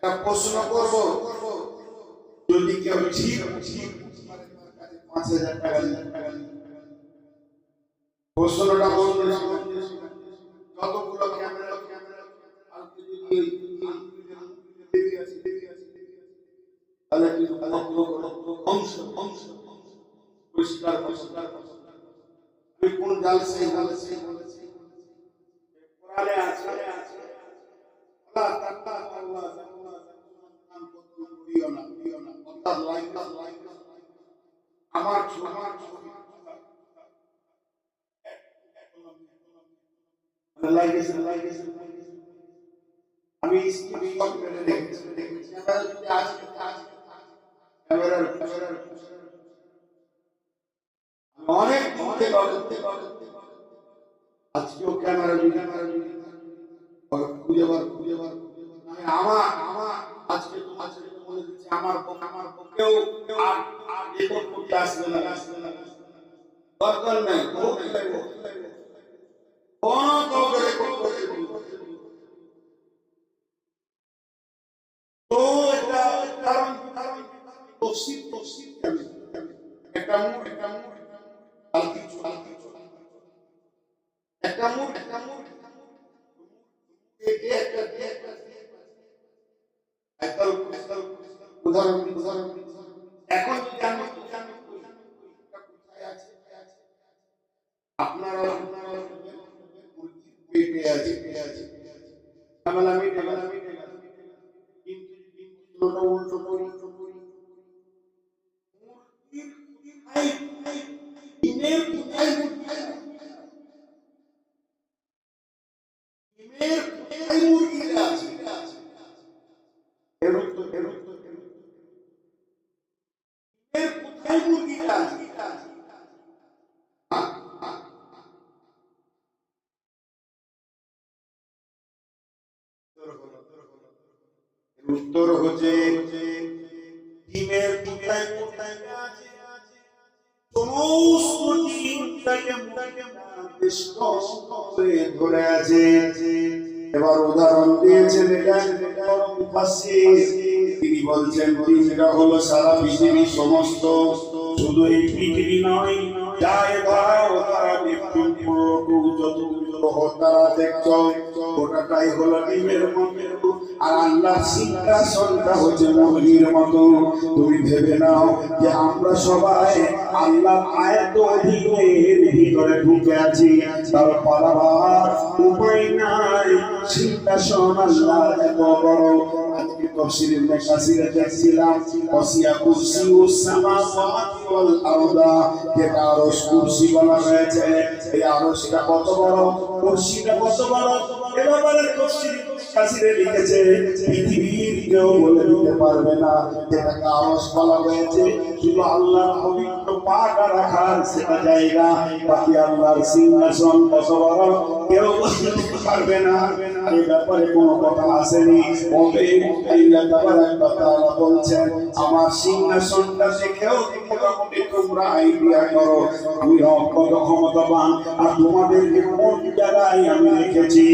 একটা প্রশ্ন করব, যদি কেউ ঠিক 5,000 টাকা দিতে পারে, প্রশ্নটা বলতে যতগুলো ক্যামেরা তাহলে অংশ অংশ পরিষ্কার পরিষ্কার আমি কোন জালসায় বলেছি কোরআনে আছে আল্লাহ তাআলা আল্লাহ নাম কত করিও না অর্থাৎ লাইক আমার ছবি লাইক আমি স্ক্রিনশট মেরে রেখেছি ক্যামেরা যদি আজকে ক্যামেরার অনেক আজকেও ক্যামেরা খুঁজে বার আমার আজকে বলে দিচ্ছি আমার কেউ আর রেকর্ড করতে আসবে না দরকার নেই কোনো কাউকে রেকর্ড করতে তো এটা কারণ তফসিল একটা মুখ উদাহরণ এখন আপনারা পেটে আছে কিন্তু উল্টো করি উত্তর হচ্ছে ডিমের কোথায় কোথায় আছে সমস্ত ডিমটাকে ধরে আছে। এবার উদাহরণ দিয়েছেন তিনি বলছেন পৃথিবীটা হলো সারা পৃথিবীর সমস্ত, শুধু এই পৃথিবী নয় যাই তারা দেখছো ওটাটাই হলো ডিমের মতো, আর আল্লাহর সিংহাসনটা হচ্ছে মুরগির মতো। তুমি ভেবে নাও যে আমরা সবাই আল্লাহর আয়াতের অধীনের ভিতরে ঢুকে আছি, তার পালাবার উপায় নাই। সিংহাসন আল্লাহর এত বড়। আজকে তাফসীরের মুফাসসিরে দেখছিলাম ওয়াসিয়া কুরসিউস সামাওয়াতি ওয়াল আরদা, যেটা আরশ কুরসি বলা হয়েছে। এই আরশটা কত বড়, কুরসিটা কত বড়, এ ব্যাপারে তাফসীরে মুফাসসিরে লিখেছে পৃথিবীর কেউ বলে দিতে পারবে না। যেটাকে আরশ বলা হয়েছে শুধু আল্লাহর পবিত্র পাটা রাখার সেটা জায়গা, বাকি আল্লাহর সিংহাসন কত বড় কেউ বলতে পারবে না। এই ব্যাপারে কোনো কথা আসেনি। আল্লাহ তাআলা বলছেন আমার সিংহাসনটা দেখেও মোটামুটি তোমরা আইডিয়া করো আমি কত ক্ষমতাবান আর তোমাদেরকে কোন জায়গায় আমি রেখেছি।